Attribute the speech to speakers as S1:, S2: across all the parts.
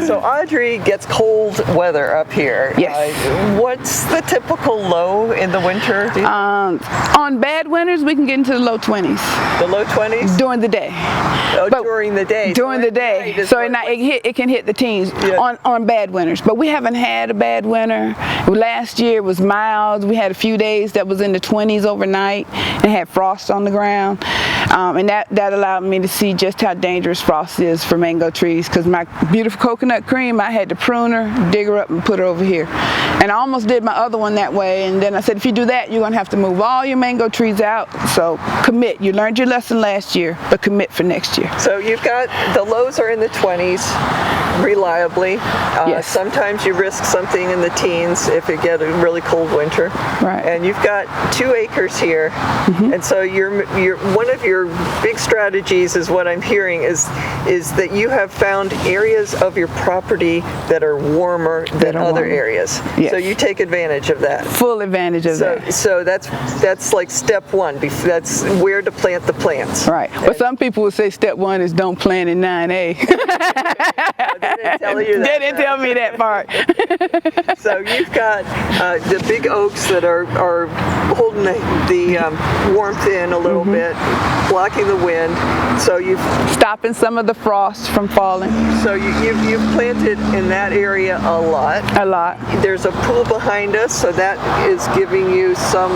S1: So Audrey gets cold weather up here.
S2: Yes.
S1: What's the typical low in the winter?
S2: On bad winters, we can get into the low 20s.
S1: The low 20s?
S2: During the day.
S1: Oh, during the day.
S2: During the day. So it can hit the teens on bad winters. But we haven't had a bad winter. Last year was mild. We had a few days that was in the 20s overnight and had frost on the ground. And that allowed me to see just how dangerous frost is for mango trees, because my beautiful coconut cream, I had to prune her, dig her up, and put her over here. And I almost did my other one that way, and then I said, if you do that, you're going to have to move all your mango trees out. So commit. You learned your lesson last year, but commit for next year.
S1: So you've got, the lows are in the 20s reliably.
S2: Yes.
S1: Sometimes you risk something in the teens if you get a really cold winter.
S2: Right.
S1: And you've got 2 acres here. And so one of your big strategies is what I'm hearing is that you have found areas of your property that are warmer than other areas.
S2: Yes.
S1: So you take advantage of that.
S2: Full advantage of that.
S1: So that's like step one. That's where to plant the plants.
S2: Right. But some people would say step 1 is don't plant in 9A.
S1: They didn't tell you that.
S2: They didn't tell me that part.
S1: So you've got the big oaks that are holding the warmth in a little bit, blocking the wind. So you've
S2: stopping some of the frost from falling.
S1: So you've planted in that area a lot.
S2: A lot.
S1: There's a pool behind us, so that is giving you some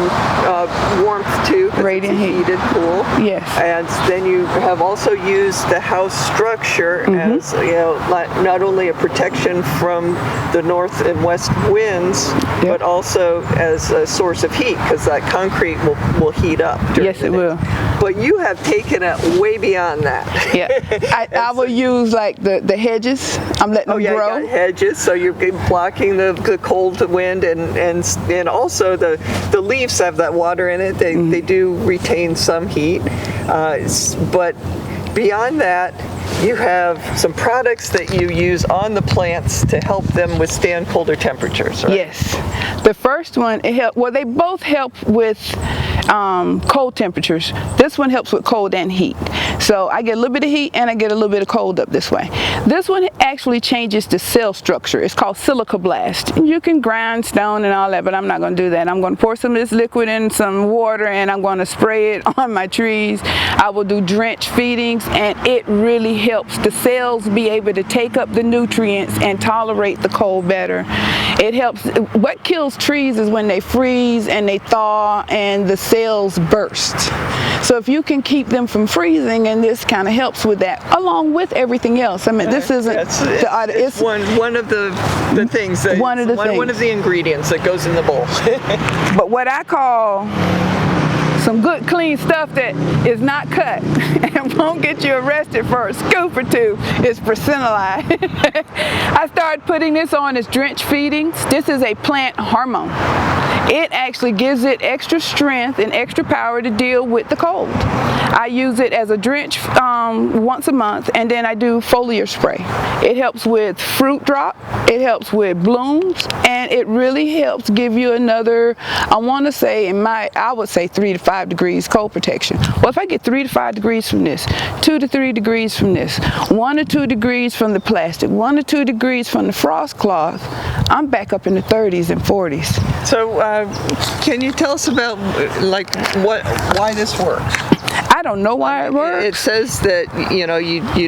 S1: warmth too.
S2: Radiant heat.
S1: Heated pool.
S2: Yes.
S1: And then you have also used the house structure as not only a protection from the north and west winds, but also as a source of heat, because that concrete will heat up.
S2: Yes, it will.
S1: But you have taken it way beyond that.
S2: Yeah, I will use like the hedges. I'm letting them grow.
S1: You got hedges, so you're blocking the cold wind, and also the leaves have that water in it. They do retain some heat, but beyond that, you have some products that you use on the plants to help them withstand colder temperatures, right?
S2: Yes. The first one, they both help with cold temperatures. This one helps with cold and heat. So I get a little bit of heat and I get a little bit of cold up this way. This one actually changes the cell structure. It's called silica blast. You can grind stone and all that, but I'm not going to do that. I'm going to pour some of this liquid in some water and I'm going to spray it on my trees. I will do drench feedings, and it really helps the cells be able to take up the nutrients and tolerate the cold better. It helps. What kills trees is when they freeze and they thaw and the cells burst. So if you can keep them from freezing, and this kind of helps with that, along with everything else. I mean, this isn't
S1: it's one of the things that one of the ingredients that goes in the bowl.
S2: But what I call some good clean stuff that is not cut and won't get you arrested for a scoop or two is percentilide. I started putting this on as drench feedings. This is a plant hormone. It actually gives it extra strength and extra power to deal with the cold. I use it as a drench once a month, and then I do foliar spray. It helps with fruit drop, it helps with blooms, and it really helps give you another, I want to say, I would say 3 to 5 degrees cold protection. Well, if I get 3 to 5 degrees from this, 2 to 3 degrees from this, 1 to 2 degrees from the plastic, 1 to 2 degrees from the frost cloth, I'm back up in the 30s and 40s.
S1: So can you tell us about why this works?
S2: I don't know why it works.
S1: It says that you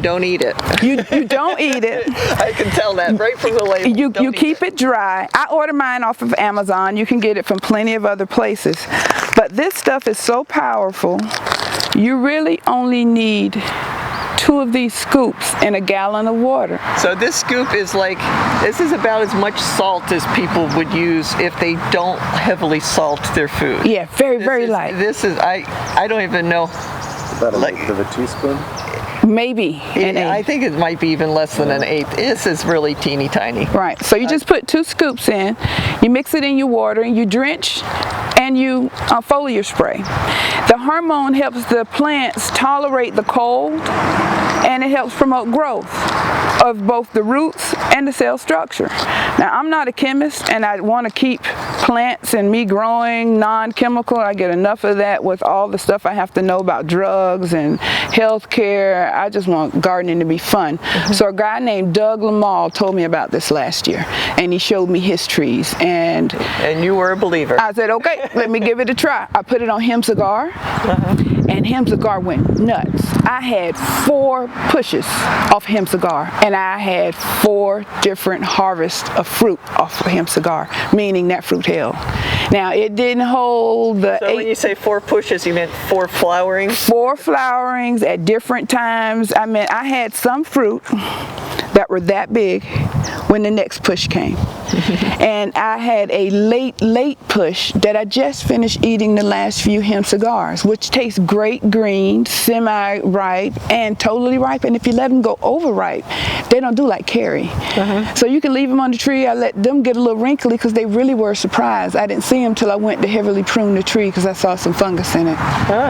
S1: don't eat it.
S2: You don't eat it.
S1: I can tell that right from the label.
S2: You keep it dry. I order mine off of Amazon. You can get it from plenty of other places. But this stuff is so powerful. You really only need 2 of these scoops in a gallon of water.
S1: So this scoop is about as much salt as people would use if they don't heavily salt their food.
S2: Yeah, very light.
S1: This is, I don't even know.
S3: About a eighth of a teaspoon?
S2: Maybe an eighth.
S1: I think it might be even less than an eighth. This is really teeny tiny.
S2: Right, so you just put 2 scoops in, you mix it in your water, and you drench, and you foliar spray. The hormone helps the plants tolerate the cold, and it helps promote growth of both the roots and the cell structure. Now, I'm not a chemist, and I want to keep plants and me growing non-chemical. I get enough of that with all the stuff I have to know about drugs and health care. I just want gardening to be fun. So a guy named Doug Lamall told me about this last year, and he showed me his trees. And
S1: you were a believer.
S2: I said, okay, let me give it a try. I put it on Hemp Cigar, and Hemp Cigar went nuts. I had 4 pushes off Hemp Cigar, and I had 4 different harvests of fruit off of Hemp Cigar, meaning that fruit held. Now, it didn't hold the
S1: So when you say 4 pushes, you meant 4 flowerings?
S2: 4 flowerings at different times. I mean, I had some fruit that were that big when the next push came. And I had a late push that I just finished eating the last few Hemp Cigars, which taste great green, semi-ripe, and totally ripe. And if you let them go overripe, they don't do like Carrie. So you can leave them on the tree. I let them get a little wrinkly because they really were a surprise. I didn't see them till I went to heavily prune the tree because I saw some fungus in it.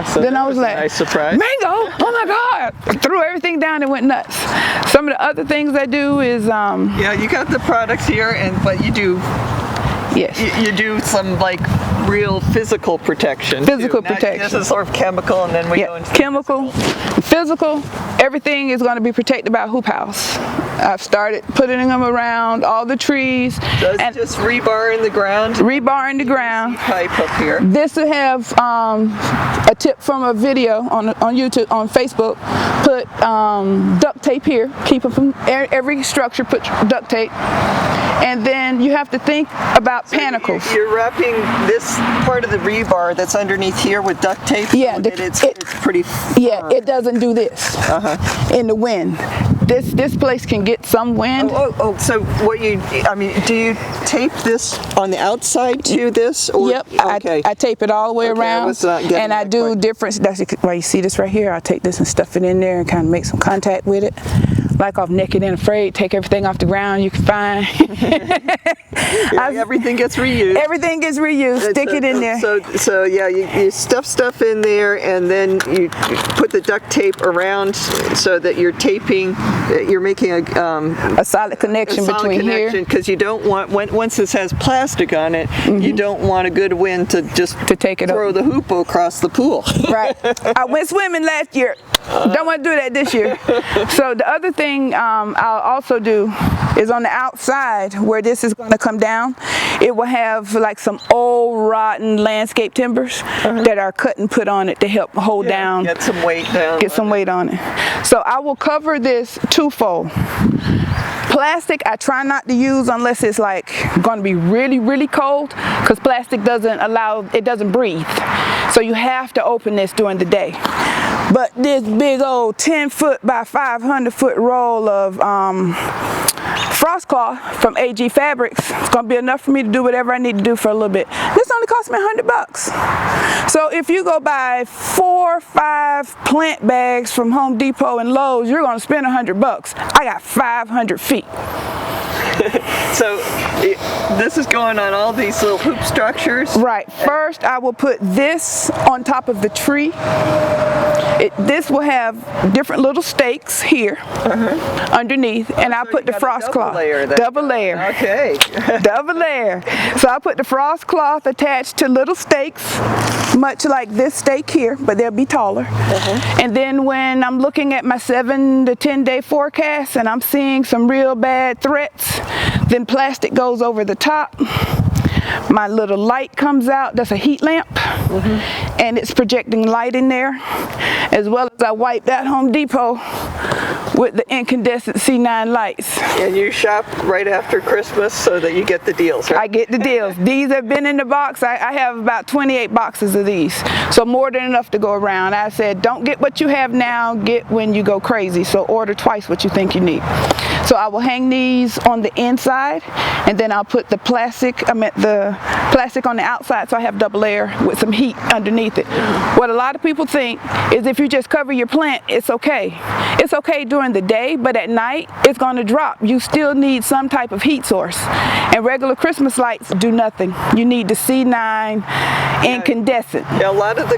S1: So
S2: then I was like,
S1: a nice surprise.
S2: Mango! Oh my God! I threw everything down and went nuts. Some of the other things I do is
S1: yeah, you got the products here, but you do
S2: yes.
S1: you do some like real physical protection.
S2: Physical
S1: too.
S2: protection.
S1: This is sort of chemical, and then we go into
S2: chemical, physical. Everything is going to be protected by a hoop house. I've started putting them around all the trees.
S1: So it's just rebar in the ground.
S2: Rebar in the ground.
S1: Pipe up here.
S2: This will have a tip from a video on YouTube, on Facebook. Put duct tape here. Keep it from every structure. Put duct tape, and then you have to think about panicles.
S1: You're wrapping this part of the rebar that's underneath here with duct tape.
S2: Yeah,
S1: so it's pretty.
S2: Yeah, it doesn't do this in the wind. This place can get some wind.
S1: So what do you tape this on the outside to this? Or,
S2: yep,
S1: okay.
S2: I tape it all the way around, and I do different. That's why you see this right here. I take this and stuff it in there and kind of make some contact with it. Like off Naked and Afraid, take everything off the ground you can find.
S1: Everything gets reused.
S2: Everything gets reused. Stick it in there.
S1: So yeah, you stuff stuff in there, and then you put the duct tape around so that you're taping. You're making a
S2: solid connection between here.
S1: Because you don't want once this has plastic on it, you don't want a good wind to just
S2: take it
S1: throw the hoop across the pool.
S2: Right. I went swimming last year. Don't want to do that this year. So the other thing I'll also do is on the outside where this is going to come down, it will have like some old rotten landscape timbers that are cut and put on it to help hold down.
S1: Get some weight down.
S2: Get some weight on it. So I will cover this twofold. Plastic I try not to use unless it's like going to be really, really cold, because plastic doesn't breathe. So you have to open this during the day. But this big old 10-foot by 500-foot roll of frost cloth from AG Fabrics is going to be enough for me to do whatever I need to do for a little bit. This only cost me $100. So if you go buy 4 or 5 plant bags from Home Depot and Lowe's, you're going to spend $100. I got 500 feet.
S1: So this is going on all these little hoop structures?
S2: Right. First, I will put this on top of the tree. This will have different little stakes here underneath, and I'll put the frost cloth. Double layer.
S1: Okay.
S2: Double layer. So I put the frost cloth attached to little stakes, much like this stake here, but they'll be taller. And then when I'm looking at my 7 to 10 day forecast and I'm seeing some real bad threats, then plastic goes over the top. My little light comes out. That's a heat lamp, and it's projecting light in there, as well as I wiped out Home Depot with the incandescent C9 lights.
S1: And you shop right after Christmas so that you get the deals, right?
S2: I get the deals. These have been in the box. I have about 28 boxes of these, so more than enough to go around. I said, don't get what you have now, get when you go crazy. So order twice what you think you need. So I will hang these on the inside, and then I'll put the plastic on the outside, so I have double layer with some heat underneath it. What a lot of people think is if you just cover your plant, it's okay. It's okay during the day, but at night it's going to drop. You still need some type of heat source, and regular Christmas lights do nothing. You need the C9 incandescent.
S1: Yeah, most of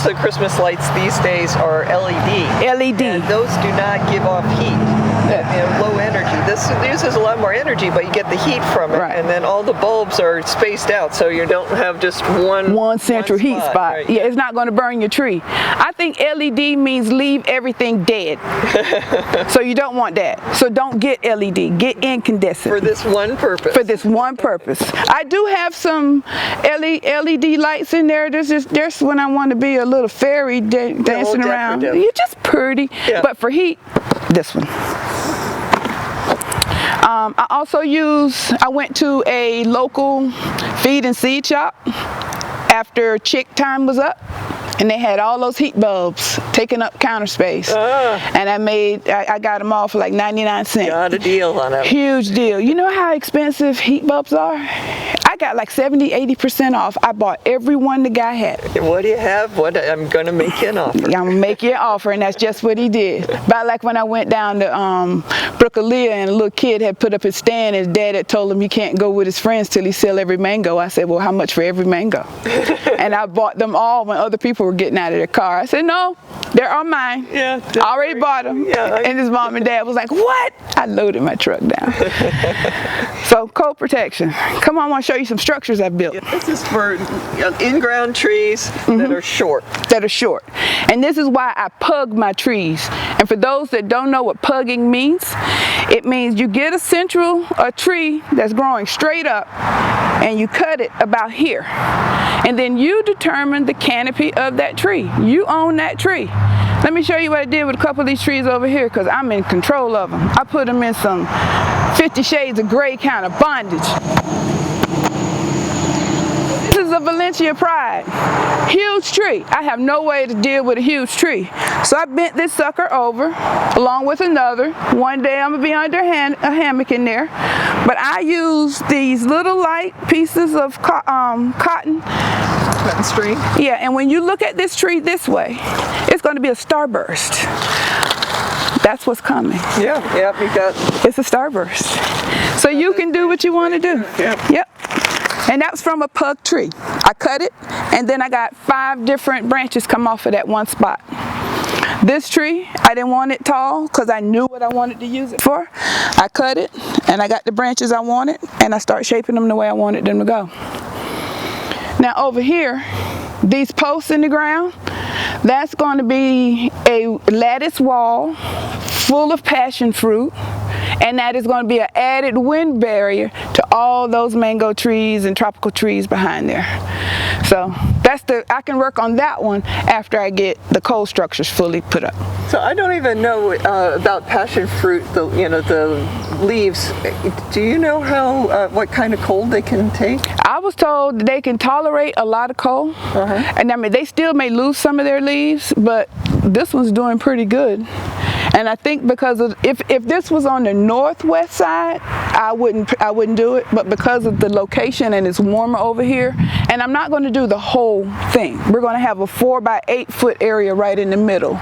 S1: the Christmas lights these days are LED.
S2: LED.
S1: And those do not give off heat. low energy. This uses a lot more energy, but you get the heat from it,
S2: Right.
S1: and then all the bulbs are spaced out, so you don't have just one
S2: central heat spot.
S1: Right.
S2: Yeah, it's not going to burn your tree. I think LED means leave everything dead. So you don't want that. So don't get LED. Get incandescent.
S1: For this one purpose.
S2: For this one purpose. I do have some LED lights in there. There's when I want to be a little fairy dancing around.
S1: decorative.
S2: You're just pretty.
S1: Yeah.
S2: But for heat, this one. I also I went to a local feed and seed shop after chick time was up. And they had all those heat bulbs taking up counter space. And I got them all for like 99 cents.
S1: Got a deal on it.
S2: Huge deal. You know how expensive heat bulbs are? I got like 70-80% off. I bought every one the guy had.
S1: What do you have? I'm going to make you an offer.
S2: I'm going to make you an offer, and that's just what he did. But like when I went down to Brooklyn and a little kid had put up his stand, and his dad had told him he can't go with his friends till he sell every mango. I said, well, how much for every mango? And I bought them all when other people were getting out of their car. I said, no, they're all mine.
S1: Yeah,
S2: I already bought them.
S1: Yeah,
S2: and his mom and dad was like, what? I loaded my truck down. So cold protection. Come on, I want to show you some structures I've built.
S1: This is for in-ground trees that are short.
S2: That are short. And this is why I pug my trees. And for those that don't know what pugging means, it means you get a tree that's growing straight up and you cut it about here. And then you determine the canopy of that tree. You own that tree. Let me show you what I did with a couple of these trees over here because I'm in control of them. I put them in some 50 Shades of Gray kind of bondage. This is a Valencia Pride. Huge tree. I have no way to deal with a huge tree. So I bent this sucker over along with another. One day I'm going to be under a hammock in there. But I use these little light pieces of cotton.
S1: Cotton string.
S2: Yeah, and when you look at this tree this way, it's going to be a starburst. That's what's coming.
S1: Yeah, you got.
S2: It's a starburst. So you can do what you want to do.
S1: Yeah.
S2: Yep. And that's from a pug tree. I cut it, and then I got 5 different branches come off of that one spot. This tree, I didn't want it tall because I knew what I wanted to use it for. I cut it, and I got the branches I wanted, and I start shaping them the way I wanted them to go. Now over here, these posts in the ground, that's going to be a lattice wall full of passion fruit, and that is going to be an added wind barrier to all those mango trees and tropical trees behind there. So I can work on that one after I get the cold structures fully put up.
S1: So I don't even know about passion fruit, the leaves. Do you know what kind of cold they can take?
S2: I was told they can tolerate a lot of cold. And I mean, they still may lose some of their leaves, but this one's doing pretty good. And I think because of, if this was on the northwest side, I wouldn't do it. But because of the location and it's warmer over here, and I'm not going to do the whole thing. We're going to have a 4 by 8 foot area right in the middle.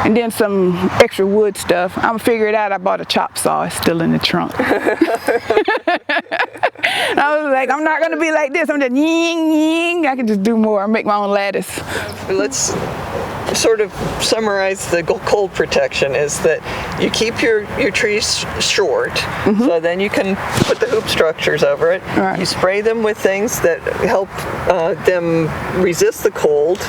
S2: And then some extra wood stuff. I'm gonna figure it out. I bought a chop saw. It's still in the trunk. I was like, I'm not gonna be like this. I'm just ying, ying. I can just do more. I make my own lattice.
S1: Let's sort of summarize the cold protection is that you keep your trees short, so then you can put the hoop structures over it.
S2: Right.
S1: You spray them with things that help them resist the cold.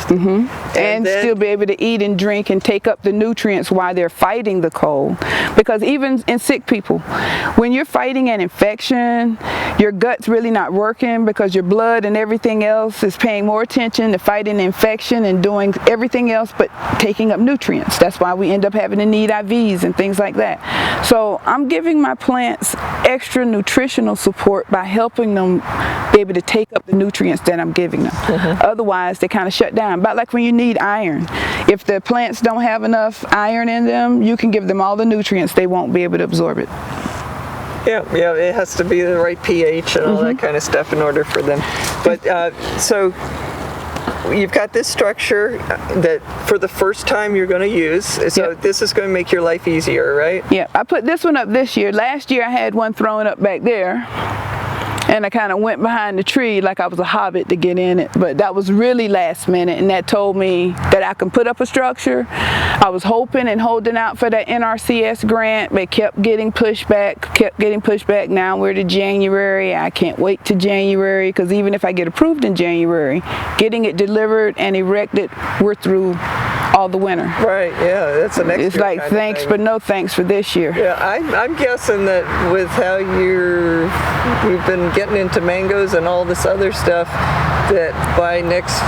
S2: And
S1: then,
S2: still be able to eat and drink and take up the nutrients while they're fighting the cold. Because even in sick people, when you're fighting an infection, your gut's really not working because your blood and everything else is paying more attention to fighting the infection and doing everything else but taking up nutrients. That's why we end up having to need IVs and things like that. So I'm giving my plants extra nutritional support by helping them be able to take up the nutrients that I'm giving them. Otherwise, they kind of shut down. About like when you need iron. If the plants don't have enough iron in them, you can give them all the nutrients, they won't be able to absorb it.
S1: Yeah, it has to be the right pH and all that kind of stuff in order for them. But so you've got this structure that for the first time you're going to use. So this is going to make your life easier, right?
S2: Yeah, I put this one up this year. Last year I had one thrown up back there. and I kind of went behind the tree like I was a hobbit to get in it, but that was really last minute, and that told me that I can put up a structure. I was hoping and holding out for that NRCS grant, but kept getting pushed back. Now we're to January. I can't wait to January, because even if I get approved in January, getting it delivered and erected, we're through all the winter.
S1: Right, yeah, that's the next
S2: It's
S1: year
S2: like
S1: kind of
S2: thanks
S1: thing.
S2: but no thanks for this year.
S1: Yeah, I'm guessing that with how you've been getting into mangoes and all this other stuff, that by next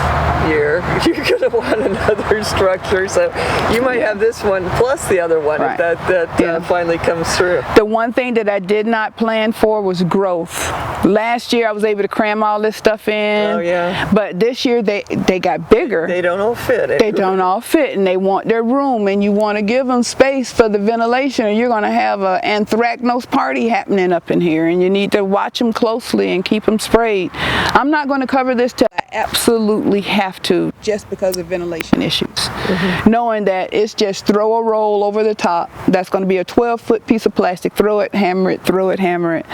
S1: year you're going to want another structure. So you might have this one plus the other one,
S2: Right.
S1: if that finally comes through.
S2: The one thing that I did not plan for was growth. Last year I was able to cram all this stuff in.
S1: Oh, yeah.
S2: But this year they got bigger.
S1: They don't all fit.
S2: They don't all fit, and they want their room, and you want to give them space for the ventilation, or you're going to have an anthracnose party happening up in here, and you need to watch them closely and keep them sprayed. I'm not going to cover this till I absolutely have to, just because of ventilation issues. Knowing that it's just throw a roll over the top. That's going to be a 12-foot piece of plastic. Throw it, hammer it, throw it, hammer it,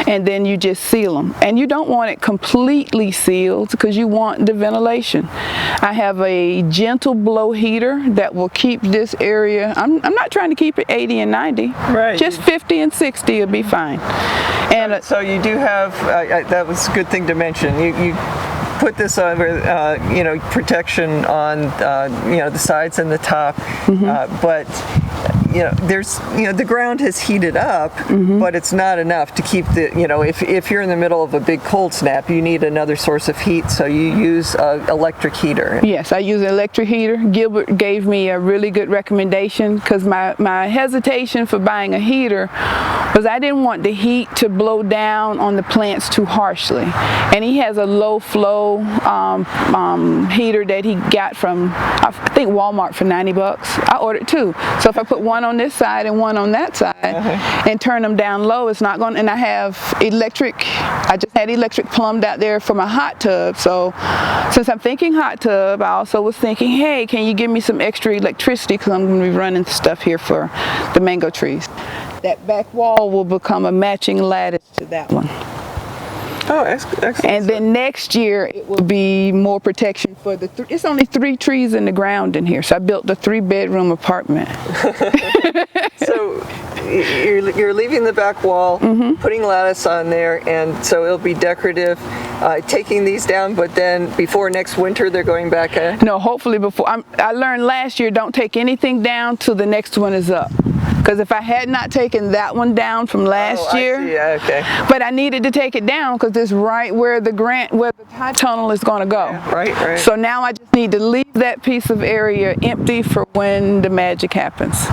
S2: and then you just seal them. And you don't want it completely sealed, because you want the ventilation. I have a gentle blow heater that will keep this area, I'm not trying to keep it 80 and 90.
S1: Right.
S2: Just 50 and 60 will be fine. And
S1: So you do have, that was a good thing to mention. You put this over, protection on, the sides and the top, but the ground has heated up, but it's not enough to keep the, if you're in the middle of a big cold snap, you need another source of heat, so you use an electric heater.
S2: yes, I use an electric heater. Gilbert gave me a really good recommendation, because my hesitation for buying a heater was I didn't want the heat to blow down on the plants too harshly. And he has a low flow heater that he got from, I think, Walmart for $90. I ordered two. So if I put one on this side and one on that side and turn them down low, it's not going, and I have electric, I just had electric plumbed out there for my hot tub. So since I'm thinking hot tub, I also was thinking, hey, can you give me some extra electricity, because I'm going to be running stuff here for the mango trees. That back wall will become a matching lattice to that one.
S1: Oh, excellent.
S2: And then next year it will be more protection for the it's only 3 trees in the ground in here, so I built a 3-bedroom apartment.
S1: So you're leaving the back wall, putting lattice on there, and so it'll be decorative. Taking these down, but then before next winter they're going back in?
S2: No, hopefully before. I learned last year, don't take anything down till the next one is up. Because if I had not taken that one down from last year,
S1: I see. Yeah, okay.
S2: but I needed to take it down because it's right where the high tunnel is going to go.
S1: Yeah, right.
S2: So now I just need to leave that piece of area empty for when the magic happens.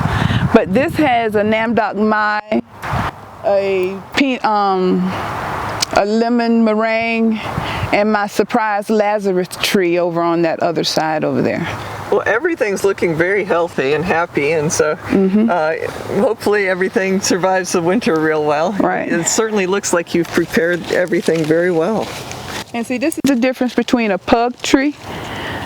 S2: But this has a Namdok Mai, a lemon meringue, and my surprise Lazarus tree over on that other side over there.
S1: Well, everything's looking very healthy and happy, and so hopefully everything survives the winter real well.
S2: Right.
S1: It certainly looks like you've prepared everything very well.
S2: And see, this is the difference between a pug tree.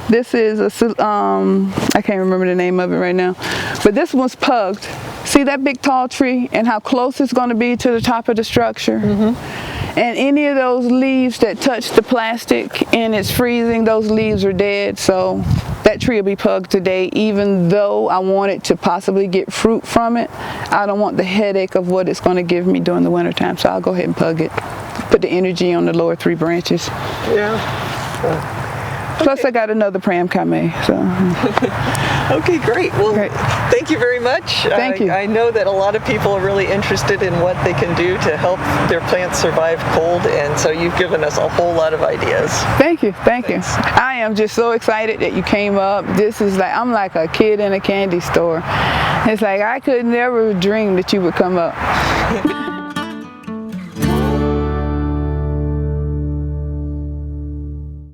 S2: This is I can't remember the name of it right now, but this one's pugged. See that big tall tree and how close it's going to be to the top of the structure? And any of those leaves that touch the plastic and it's freezing, those leaves are dead. So that tree will be pugged today, even though I want it to possibly get fruit from it. I don't want the headache of what it's going to give me during the wintertime, so I'll go ahead and pug it. Put the energy on the lower 3 branches.
S1: Yeah.
S2: Plus I got another Pram Kame, so.
S1: Okay, great. Well,
S2: Great.
S1: Thank you very much.
S2: Thank you.
S1: I know that a lot of people are really interested in what they can do to help their plants survive cold, and so you've given us a whole lot of ideas.
S2: Thank you. I am just so excited that you came up. This is like, I'm like a kid in a candy store. It's like I could never dream that you would come up.